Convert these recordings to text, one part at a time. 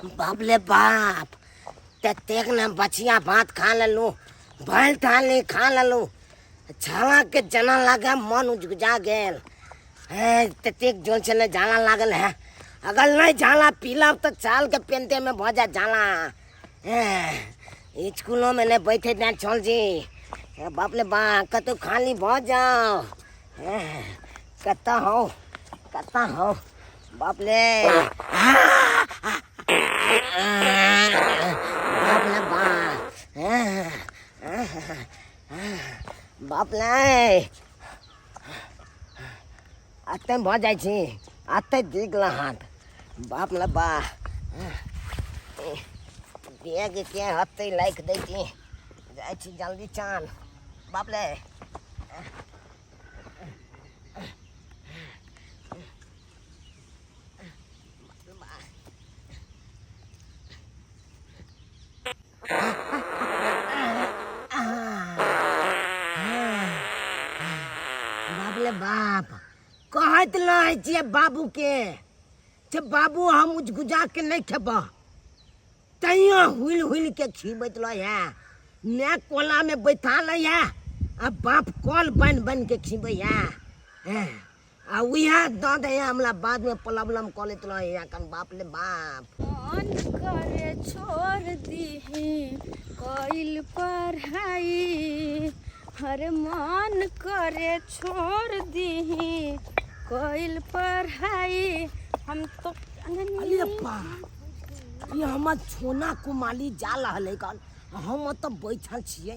बाप ले बाप तेक ने बचिया भात खा लेलू भैल थाली खा लेलू झाला के जना लागे मन उजगुजा गेल है तेक जोन से झाला लागल है अगर नहीं झाला पीलब तो चाल के पेंते में भजा झाला स्कूलों में नहीं बैठे ना छोल जी बाप ले बा कतु खाली भो जाओ कता हो बाप ले बाप ले बाप ले आते भो जाय छी आते दिगला हाथ बाप ले बा बेग के हते लाइक दै छी जाय छी जल्दी चान बाप ले बाप कहत नहीं छिए बाबू के जब बाबू हम उजगुजा के नहीं खेब तैयो हुल हुल के खीबत है ने कोला में बैठा है अब बाप कॉल बन बन के खीबे है आ उहा द दे हमला बाद में प्रॉब्लम कॉल है कन बाप ले बाप मन करे छोड़ दी कोइल पढ़ाई हर मन करे छोड़ दी कोइल पढ़ाई हम तो अली अप्पा ये हम छोना कुमाली जा रहले कन हम तो बैठल छिए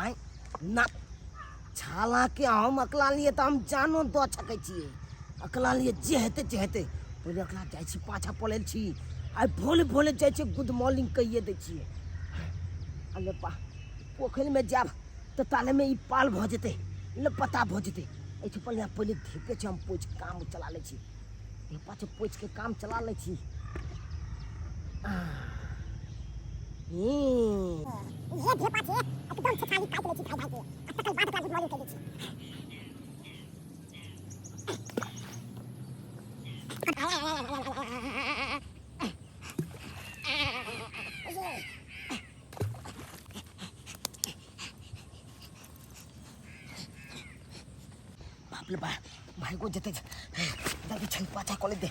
आय ना छाला के हम अकला लिए तो हम जानो दो छके छिए अकला लिए जे हेते पहले अकला जाय छी पाछा पड़ल छी आ भोले भोले जाय छी गुड मॉर्निंग कहिए दे छिए अले पा पोखर में जाब तो ताले में ई पाल भ जते ले पता भ जते ऐसे पहले धीपे छी हम पोछ काम चला ले छी ये पाछे पोछ के काम चला ले छी ये धीपा छे एकदम से खाली काट ले छी खाई के तकर बाद गुड मॉर्निंग कह दे छी भाई को जते जल्दी छल पाछा कॉलेज दे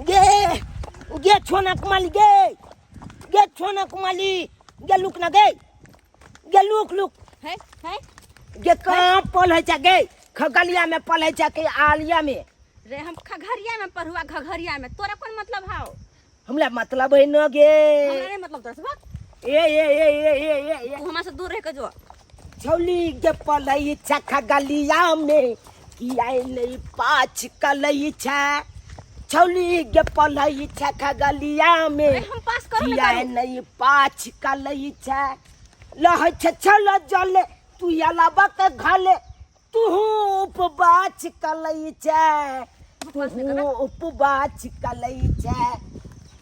गे छोना कुमाली गे छोना कुमाली गे लुक ना गे लुक है गे कहां पल है गे खगलिया में पल है के आलिया में रे हम खगरिया में पढ़ुआ घघरिया में तोरा कौन मतलब हाउ हमला मतलब है न गे हमरा मतलब तोरा से ए तू हमरा से दूर रह के जो छौली के पलई छखा गलिया में किया नहीं पाछ कलई छ छौली के पलई छखा गलिया में हम पास कर किया नहीं पाछ कलई छ लह छल जले तू अलावा के घले तू उपबाच कलई छ तू उपबाच कलई छ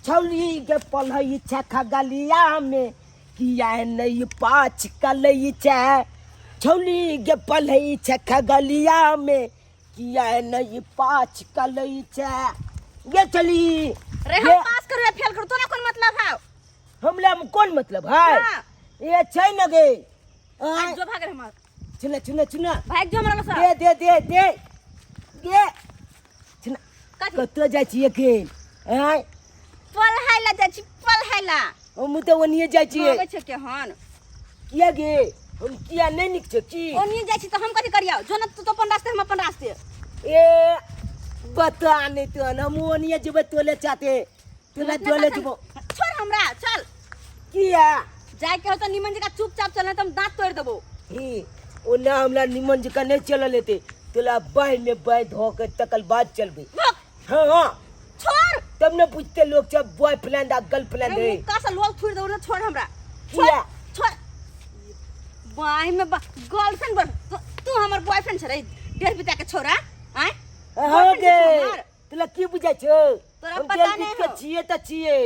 छौली के पलई छखा गलिया में किया नहीं पाछ कलई छ छौली के पलई छखा गलिया में किया नहीं पाछ कलई छ ये चली रे हम पास कर फेल कर तोरा कौन मतलब है हमला में कौन मतलब है हां ये छै न गे आज जो भाग रे हमर चुना भाग जो हमरा से दे गे चुना कत जाय छी के हैं पल हैला जा छी पल हैला हम तो ओनिए जाय छी होवे छै के हन किया गे हम किया नहीं निक छै की ओनिए जाय छी तो हम कथि करिया जो न तू अपन रास्ते हम अपन रास्ते ए बता नहीं तो हम ओनिए जब तोले चाहते तोले तोले जब छोड़ हमरा चल किया जाय के हो तो निमन जका चुपचाप चलना त हम दांत तोड़ देबो ही ओना हमला निमन जका नहीं चल लेते तोला बाय में बाय धो के तकल बाद चलबे हां छोड़ तब न पूछते लोग सब बॉयफ्रेंड आ गर्लफ्रेंड है का से लोग छोड़ दो ना छोड़ हमरा किया छोड़ बाय में गर्लफ्रेंड बन तू हमर बॉयफ्रेंड छ रे डेढ़ बिता के छोरा हैं हो गे तोला की बुझाय छौ तोरा पता नहीं के छिए त छिए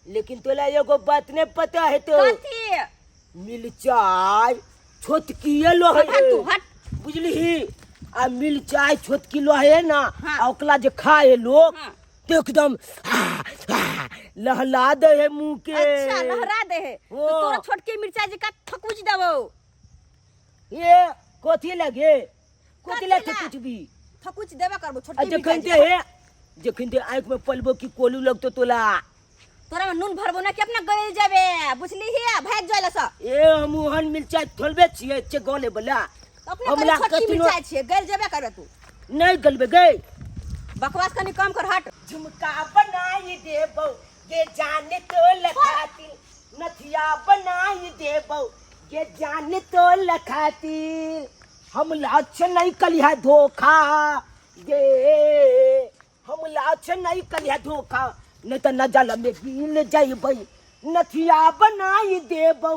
लेकिन तोला एगो बात नहीं पता है तो कथि मिल चाय छोटकी लो है तू हट बुझली आ मिर्चाई छोट किलो है ना हाँ। आ ओकला जे खाए लोग हाँ। तो एकदम लहला दे है मुंह के। अच्छा लहरा दे है ओ। तो तोरा छोटकी मिर्चाई जे का थकुच देबो। ये कथी लगे कथी कथी लगे ला? कुछ भी थकुच देबा करबो आ छोटकी जखन मिर्चाई दे जे। है जखन दे आँख में पलबो की कोलू लगतो तोला। तोरा में नून भरबो ना कि अपना गल जाबे बुझली ही भाग जाइला स। ए हम ओहन मिर्चाई थोलबे छिए चे गले बला तो अपने हमरा गल छोटकी कतनो मिर्चाई छे गल जाबे करबे तू। नहीं गलबे गए। बकवास कनी कम कर हट। झुमका बनाई देबो ये जाने तो लखाती नथिया बनाई देबो ये जाने तो लखाती हम लाछ नहीं कलिया धोखा ये हम लाछ नहीं कलिया धोखा नहीं तो न जल में गिल जाइबै नथिया बनाई देबो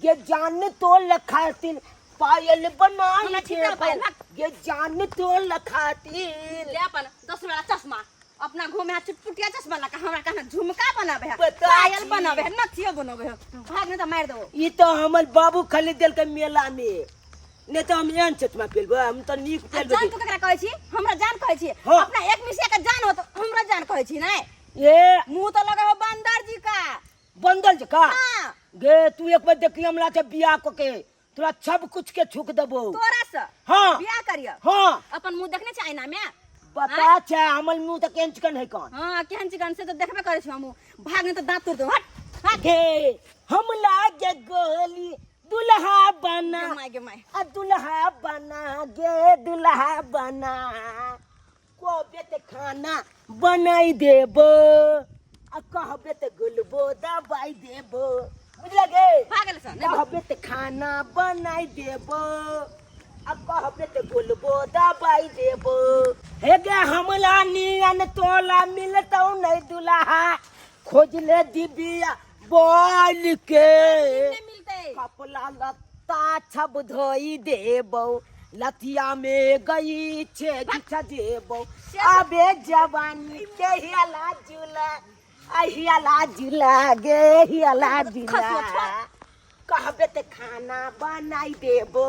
ये जाने तो लखाती पायल बनाई हमरा ठीक है, देबो पायल रख। ये जाने तो लखाती। ले अपन 10 वाला चश्मा अपना घूमे हाथ चुटपुटिया चश्मा लगा हमरा कहना झुमका बनाबे है पता पायल छी। बनाबे है नथियो बनाबे है भाग नहीं तो मार दो। ये तो हमर बाबू खरीद दिल के मेला में नहीं तो हम एहन चश्मा पेलबो हम तो नीक पेलबो। जान तू ककरा कहै छी हमरा जान कहै छी हाँ। अपना एक मिसिया का जान हो तो हमरा जान कहै छी नहीं ये मुंह तो लगा हो बंदर जी का। बंदल जका हां गे तू एक बार देखी हमरा से बियाह क के तोरा सब कुछ के छुक देबो। तोरा से हाँ बियाह करियो हाँ अपन मुंह देखने छै आईना में। बता छे हमर मुंह तो केन चिकन है कौन हां केहन चिकन से तो देखबे करै छी हम भाग नहीं तो दांत तोड़ दो हट हट। गे हम लागे गोली दुल्हा बना गे माय आ दुल्हा बना गे दुल्हा बना को बेटे खाना बनाई देबो आ कहबे ते गुलबो दबाई देबो बुझला गे भागल से नहीं कहबे ते खाना बनाई देबो आ कहबे ते गुलबो दबाई देबो हे गे हमला नियन तोला मिलतौ नहीं दुल्हा खोज ले दिबिया बोल के नहीं मिलते। कपला लत्ता छब धोई देबो लतिया में गई छे गिछा देबो आबे जवानी के हिला जुला हिला जुला गे हिला जुला कहबे ते खाना बनाई देबो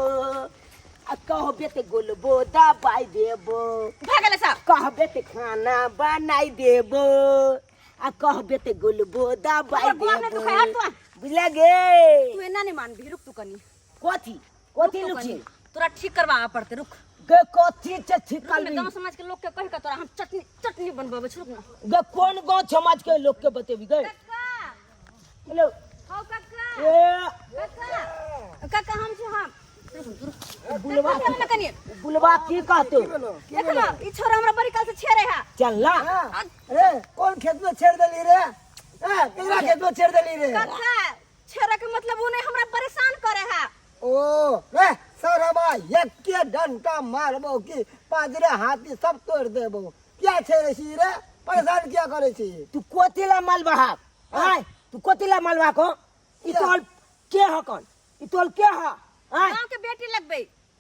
आ कहबे ते गुलबो दबाई देबो भागल से कहबे ते खाना बनाई देबो आ कहबे ते गुलबो दबाई हमर गोड़ में देबो दुखाय हट तो। बुझला गे तू एना नहीं मान भी रुक तू कनी कथी रुक कथी तू लुची कनी। तोरा ठीक करवा पड़ते रुक गे कथी छे रुक छिकल में गांव समाज के लोग के कह के तोरा हम चटनी चटनी बनबाबे रुक ना। गे कौन गांव समाज के लोग के बतेबी गे काका हेलो हां काका ए काका काका हम छी हम बुलवा काका ना कनी बुलवा की कहतो देख ना ई छोरा हमरा बड़ी काल से छेरे है। चल ना रे कौन खेत में छेड़ दली रे केकरा खेत में छेड़ दली रे काका छेरा के मतलब वो नहीं हमरा परेशान करे है। ओ रे सरबा एक के डंटा मारबो की पाजरे हाथी सब तोड़ देबो क्या छेड़े छी रे परेशान क्या करे छी तू कोतिला मालवा हाय तू कोतिला मालवा को ई तोल के ह कौन ई तोल के ह हाय गांव के बेटी लगबे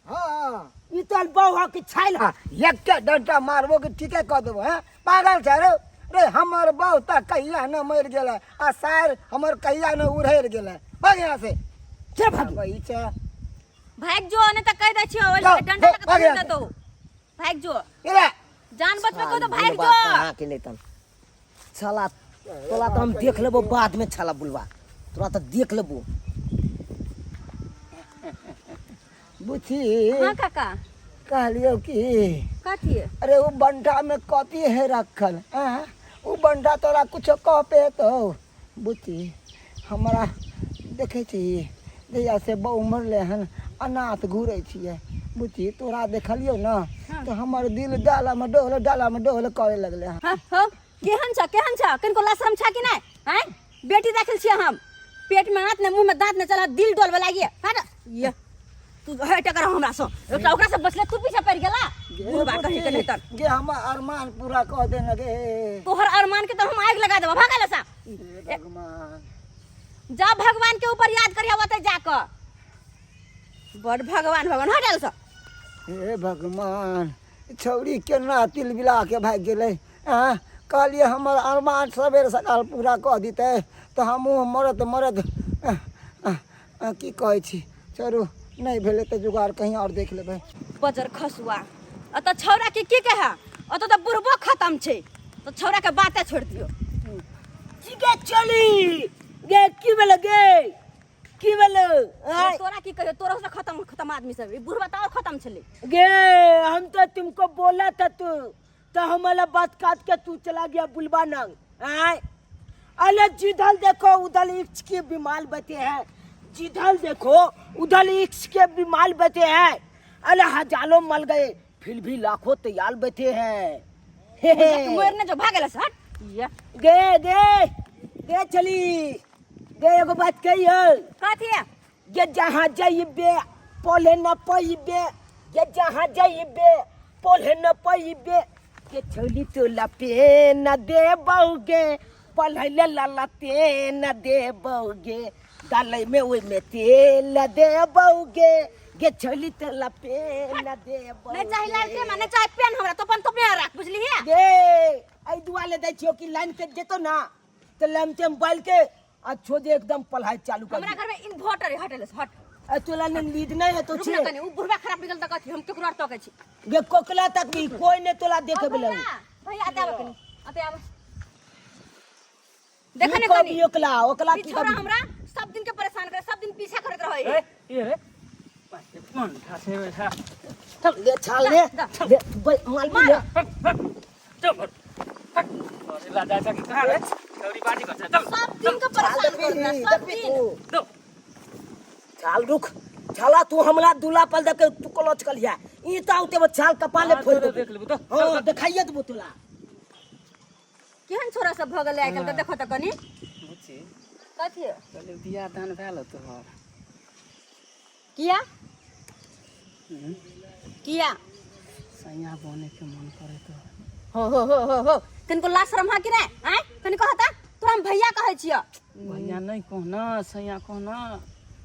हां ई तोल बहु ह कि छाइल ह एक के डंटा मारबो की ठीके कह देबो हैं पागल छ रे रे हमर बहु त कहिया न मर गेले आ सार हमर कहिया न उड़ैर गेले भाग यहां से के भागी वही छ भाग जो ने त कह दे छी ओ जाओ, डंडा जाओ, भाग लगा यहाँ दे दो भाग जो रे जान बच में को तो भाग बुलवा जो। कहाँ के लेतन छला तोला तो हम देख लेबो बाद में छला बुलवा तोरा तो देख लेबो बुची हां काका कहलियो की काठी अरे वो बंटा में कथी है रखल हैं वो बंटा तोरा कुछ कह पे तो बुची हमरा देखे छी जहिया से बहु मरले हन अनाथ घूरे छिए बुची तोरा देखलियो ना तो हमर दिल डाला में डोल करे लगले हन हां हां केहन छ किनको लाशरम छ कि नहीं हैं बेटी देखल छी हम पेट में हाथ ने मुंह में दांत ने चला दिल डोलबे लागी हट ये तू हट कर हमरा सो एकटा ओकरा से बचले तू पीछे पड़ गेला बुढ़बा कहि के लेतर गे हम अरमान पूरा कह देना गे तोहर अरमान के तो हम आग लगा देबो भागल सा हे भगवान जा भगवान के ऊपर याद करिया होते जाकर बड़ भगवान भगवान हटल सा हे भगवान छौरी केना तिल बिला के भाग गेलै हैं कहलिए हमर अरमान सवेर सकाल पूरा कह दिते तो हमहूँ मरद की कहै छी चलू नहीं भेले तो जुगाड़ कहीं और देख लेबै बजर खसुआ तो छौरा के की कहे तो बुढ़बो खत्म छे तो छौरा के बातें छोड़ दियो ठीक है चली गे की बेले की बेले तोरा की कहियो तोरा से खत्म आदमी सब ई बुढ़बा तो और खत्म छले गे हम तो तुमको बोला था तू तो हमारा बात काट के तू चला गया बुलबा नंग आय अरे जिधर देखो उधर इश्क के बीमार बैठे हैं जिधर देखो उधर इश्क के बीमार बैठे हैं अरे हजारों मल गए फिर भी लाखों तैयार बैठे हैं मोरने जो भागेला से हट ये गे चली गे एगो बात कहियो कथी है गे जहाँ जाइबे पोले न पाइबे गे जहाँ जाइबे पोले न पाइबे के छोली तोला पे न दे बहुगे पलहले लाला ते न दे बहुगे डाले में ओई में तेल दे बहुगे गे छोली तोला पे न दे बहुगे नहीं चाहे लाल के माने चाहे पेन हमरा तो अपन तो पे रख बुझली है गे आई दुआले दे छियो कि लाइन के देतो ना तो लमते मोबाइल के आ छोड़ एकदम पढ़ाई चालू कर हमरा घर में इन्वर्टर है हटेले से हट आ तोला ने लीड नहीं है तो रुक छे ना कनी उ बुढ़बा खराब निकल त कथी हम केकरो तो कहै छी गे कोकला तक भी कोई ने तोला देखे बेले भैया आते आब कनी आते आब देखने को कनी भी ओकला की छोरा हमरा सब दिन के परेशान करे सब दिन पीछा करत रहै ये रे मन ठासे बैठा चल ले छाल ले माल भी ले चल अरे लाजा जा कहां रे गौरी बाजी कर चल सब दिन के परेशान करना सब दिन दो छाल रुक छाला तू हमरा दूल्हा पल दे के तू कलच कलिया ई त आउते वो छाल कपाले फोड़ दे देख लेबू तो हां दिखाइए दबो तोला केहन छोरा सब भ गेलै आइकाल के देखो त कनी बुझी कथी चले बियाह दान भेल तोहर किया किया सैया बने के मन करे तो हो कनको लाज शरम है कि नहीं हैं कनी कहता तोरा हम भैया कहै छियै भैया नहीं कहना सैया कहना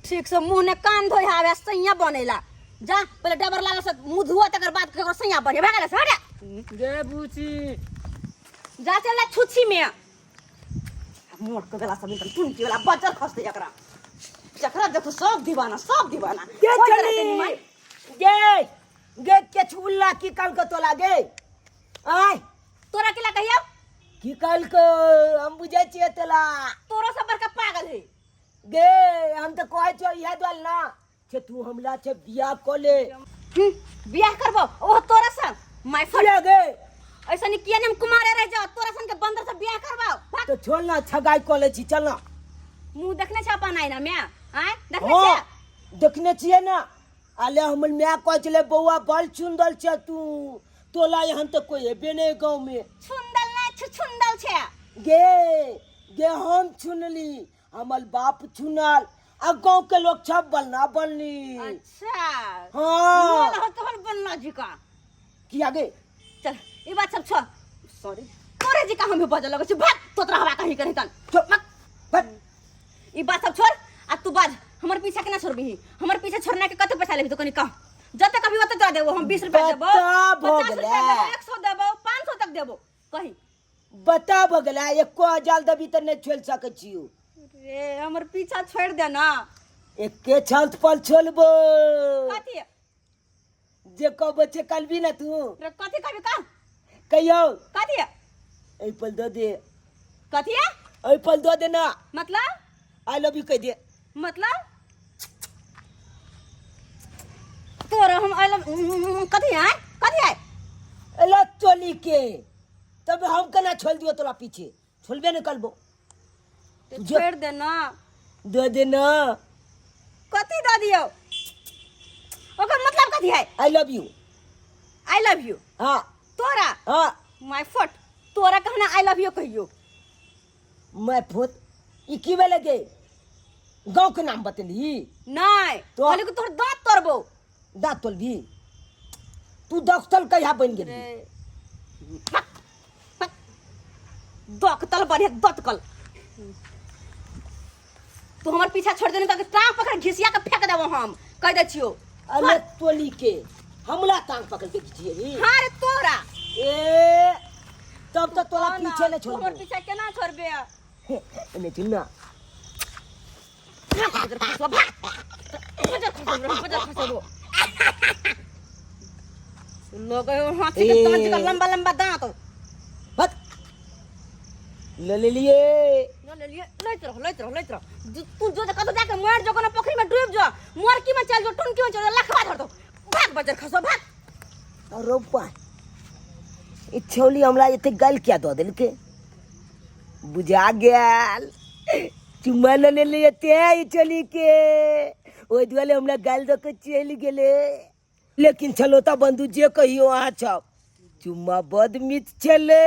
ठीक से मुंह ने कान धोइ आवे सैया बनेला जा पहले डबर लाला से मुंह धुआ तकर बाद केकरो सैया बने भागले से हट गे बुची जा चल छुच्छी में मोट के बेला सब निकल टुनकी वाला बजर खसते एकरा चकरा देखो सब दीवाना गे चली गे के छुल्ला की कल को तोला गे आय तोरा केला कहियो की कल को हम बुझे छिए तोला तोरा सब बड़का पागल है गे हम तो कहै छौ इहे दल ना छे तू हमला छे बियाह को ले बियाह करबो ओ तोरा संग माय किया गे ऐसा नहीं किया हम कुमारे रह जाओ तोरा संग के बंदर से बियाह करवाओ तो छोड़ ना छगाई को ले छी चल ना मुंह देखने छ अपन आईना में आय देखने हां छ देखने छिए ना आले हमर मैं कहै छले बौआ बल चुंदल छे तू तोला यहाँ तो कोई हेबे नहीं गांव में छुंदल नहीं छुंदल छे गे हम चुनली हमर बाप चुनल आ गांव के लोग सब बनना बनली अच्छा हाँ मोल हो तोहर बनना जी का किया गे चल ई बात सब छोड़ सॉरी तोरे जी का हम बजल लगै छ भाग तोतरा हवा कहीं कहीं तन चुप बस ई बात सब छोड़ आ तू बाज हमर पीछा केना छोड़बी हमर पीछे छोड़ने के कते पैसा लेबी तो कनी कह जते कभी ओते दे देबो हम 20 रुपया देबो बता 50 रुपया देबो 100 देबो 500 तक देबो कही बता बगला एको हजार दबी त नहीं छोड़ सकै छियो रे हमर पीछा छोड़ दे ना एके छाल पल छोड़बो कथी जे कहबो छे कल भी ना तू रे कथी कहबी का कहियो कथी ए पल दो दे कथी ए पल दो दे ना मतलब आई लव यू कह दे मतलब तोरा हम आई लव कथी है एला चोली के तब हम कना छोड़ दियो तोला पीछे छोड़बे न करबो तो छोड़ दे ना दे दे ना कथी दे दियो ओकर मतलब कथी है आई लव यू हाँ तोरा हाँ माय फुट तोरा कहना आई लव यू कहियो मैं फुट ई की बेले गे गांव के नाम बतली नहीं तो कहली कि तोर दांत तोड़बो दांत तोल भी तू दख्तल कहिया बन गेली दकतल बढ़िया दतकल तू हमर पीछा छोड़ देने का टांग पकड़ घिसिया के फेंक देबो हम कह दे छियो अरे तोली के हमला टांग पकड़ के खींचिए नी हां रे तोरा ए तब तो तोला पीछे न छोड़ हमर पीछा केना छोड़बे ने चिन्ना लोग हाथी के दांत का लंबा लंबा दांत हट ले लिए लेत रहो तू जो कतो जाके मर जो कोनो पोखरी में डूब जा मुर्की में चल जो टुनकी में चल लखवा धर दो भाग बजर खसो भाग और रोपा ई छोली हमरा एते गल क्या दो दिल के बुझा गेल चुम्मा न लेते ई छोली के ओइ दुआले हमरा गल दो के चल गेले लेकिन छलोता बंधु जे कहियो अहाँ छब चुम्मा बदमित छले